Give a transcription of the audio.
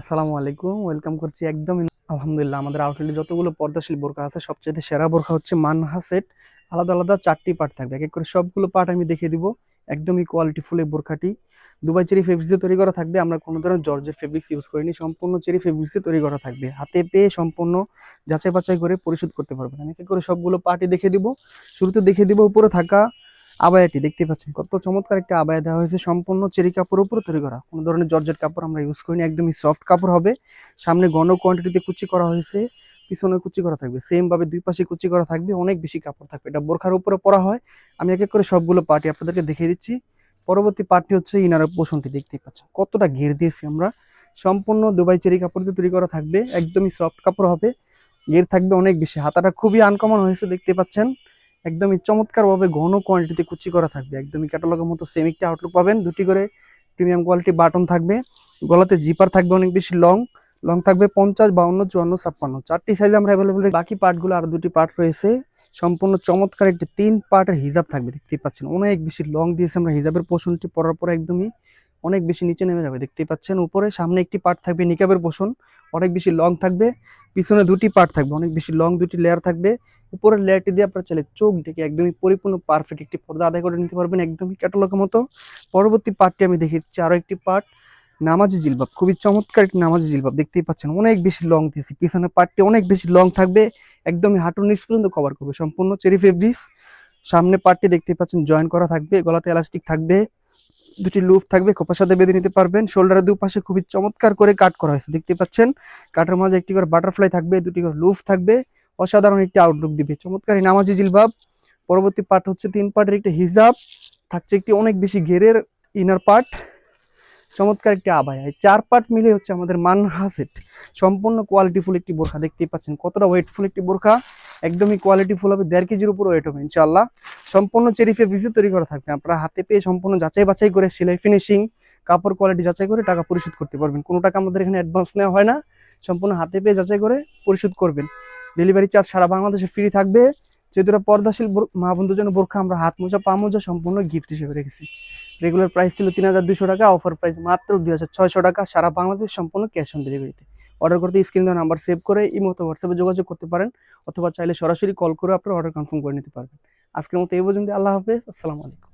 আসসালামু আলাইকুম, ওয়েলকাম করছি একদম আলহামদুলিল্লাহ। আমাদের আউটলেটে যতগুলো পর্দাশীল বোরকা আছে সবচেয়ে সেরা বোরকা হচ্ছে মানহা সেট। আলাদা আলাদা 4টি পার্ট থাকবে, এক এক করে সবগুলো পার্ট আমি দেখিয়ে দিব। একদমই কোয়ালিটি ফুল এই বোরকাটি দুবাই চেরি ফেব্রিক্স দিয়ে তৈরি করা থাকবে। আমরা কোনো ধরনের জর্জের ফেব্রিক্স ইউজ করিনি, সম্পূর্ণ চেরি ফেব্রিক্স দিয়ে তৈরি করা থাকবে। হাতে পেয়ে সম্পূর্ণ যাচাই বাছাই করে পরিশোধ করতে পারবেন। আমি এক এক করে সবগুলো পার্টই দেখিয়ে দিব। শুরুতে দেখিয়ে দিব উপরে থাকা আবায়াটি। দেখতে পাচ্ছেন কত চমৎকার একটা আবায়া দেওয়া হয়েছে, সম্পূর্ণ চেরি কাপড়ের উপরে তৈরি করা। কোনো ধরনের জর্জেট কাপড় আমরা ইউজ করিনি, একদমই সফট কাপড় হবে। সামনে ঘন কোয়ান্টিটিতে কুচি করা হয়েছে, পিছনে কুচি করা থাকবে, সেম ভাবে দুই পাশে কুচি করা থাকবে, অনেক বেশি কাপড় থাকবে। এটা বোরখার উপরে পরা হয়। আমি এক এক করে সবগুলো পার্টি আপনাদেরকে দেখিয়ে দিচ্ছি। পরবর্তী পার্টি হচ্ছে ইনারের পোষণটি। দেখতেই পাচ্ছেন কতটা ঘের দিয়েছি আমরা। সম্পূর্ণ দুবাই চেরি কাপড় দিয়ে তৈরি করা থাকবে, একদমই সফট কাপড় হবে। ঘের থাকবে অনেক বেশি। হাতাটা খুবই আনকমন হয়েছে, দেখতে পাচ্ছেন একদমই চমৎকার ভাবে ঘন কোয়ান্টিটিতে কুচি করা থাকবে। একদমই ক্যাটালগের মতো সেম একটা আউটলুক পাবেন। দুটি করে প্রিমিয়াম কোয়ালিটি বাটন থাকবে, গলাতে জিপার থাকবে অনেক বেশি লং। লং থাকবে 50, 52, 54, 56, 4টি সাইজ আমরা অ্যাভেলেবল। বাকি পার্টগুলো আর দুটি পার্ট রয়েছে। সম্পূর্ণ চমৎকার একটি 3 পার্টের হিজাব থাকবে। দেখতেই পাচ্ছেন অনেক বেশি লং দিয়েছে আমরা। হিজাবের পোষণটি পরার পরে একদমই অনেক বেশি নিচে নেমে যাবে। দেখতেই পাচ্ছেন উপরে সামনে একটি পার্ট থাকবে নিকাবের পোষণ, অনেক বেশি লং থাকবে। পিছনে দুটি পার্ট থাকবে, অনেক বেশি লং, দুটি লেয়ার থাকবে। উপরের লেয়ারটি দিয়ে আপনারা চাইলে চোখ ঢেকে একদমই পরিপূর্ণ পারফেক্ট একটি পর্দা আদায় করে নিতে পারবেন, একদমই ক্যাটালগের মতো। পরবর্তী পার্টটি আমি দেখিয়ে দিচ্ছি, আরো একটি পার্ট নামাজি জিলবাব। খুবই চমৎকার একটি নামাজি জিলবাব, দেখতেই পাচ্ছেন অনেক বেশি লং দিয়েছি। পিছনের পার্টটি অনেক বেশি লং থাকবে, একদমই হাঁটুর নিচ পর্যন্ত কভার করবে, সম্পূর্ণ চেরি ফেব্রিক্স। সামনে পার্টটি দেখতেই পাচ্ছেন জয়েন করা থাকবে, গলাতে এলাস্টিক থাকবে, দুটি লুপ থাকবে, খোপার সাথে বেঁধে নিতে পারবেন। শোল্ডারের দুপাশে খুবই চমৎকার করে কাট করা হয়েছে, দেখতে পাচ্ছেন। কাটের মাঝে একটি করে বাটারফ্লাই থাকবে, দুটি করে লুপ থাকবে, অসাধারণ একটি আউটলুক দিবে চমৎকার এই নামাজি জিলবাব। পরবর্তী পার্ট হচ্ছে 3 পার্টের একটি হিজাব, থাকছে একটি অনেক বেশি ঘেরের ইনার পার্ট, চমৎকার একটি আবায়া। এই 4 পার্ট মিলে হচ্ছে আমাদের মানহা সেট। সম্পূর্ণ কোয়ালিটিফুল একটি বোরখা, দেখতেই পাচ্ছেন কতটা ওয়েটফুল একটি বোরখা। একদমই কোয়ালিটিফুল হবে, 1.5 কেজির উপর ওয়েট হবে ইনশাআল্লাহ। সম্পূর্ণ চেরি ফেব্রিক্সে তৈরি করা থাকবে। আপনারা হাতে পেয়ে সম্পূর্ণ যাচাই বাছাই করে সেলাই ফিনিশিং কাপড় কোয়ালিটি যাচাই করে টাকা পরিশোধ করতে পারবেন। কোনো টাকা আমাদের এখানে অ্যাডভান্স নেওয়া হয় না, সম্পূর্ণ হাতে পেয়ে যাচাই করে পরিশোধ করবেন। ডেলিভারি চার্জ সারা বাংলাদেশে ফ্রি থাকবে। যেহেতু এটা পর্দাশীল মা বন্ধুর জন্য বোরখা, আমরা হাত মোজা পা মোজা সম্পূর্ণ গিফট হিসেবে রেখেছি। রেগুলার প্রাইস ছিল 3200 টাকা, অফার প্রাইস মাত্র 2600 টাকা, সারা বাংলাদেশ সম্পূর্ণ ক্যাশ অন ডেলিভারিতে। অর্ডার করতে স্ক্রিন দেওয়া নাম্বার সেভ করে ইমো অথবা হোয়াটসঅ্যাপে যোগাযোগ করতে পারেন, অথবা চাইলে সরাসরি কল করে আপনার অর্ডার কনফার্ম করে নিতে পারবেন। আজকের মতো এই পর্যন্ত। আল্লাহ হাফেজ, আসসালামু আলাইকুম।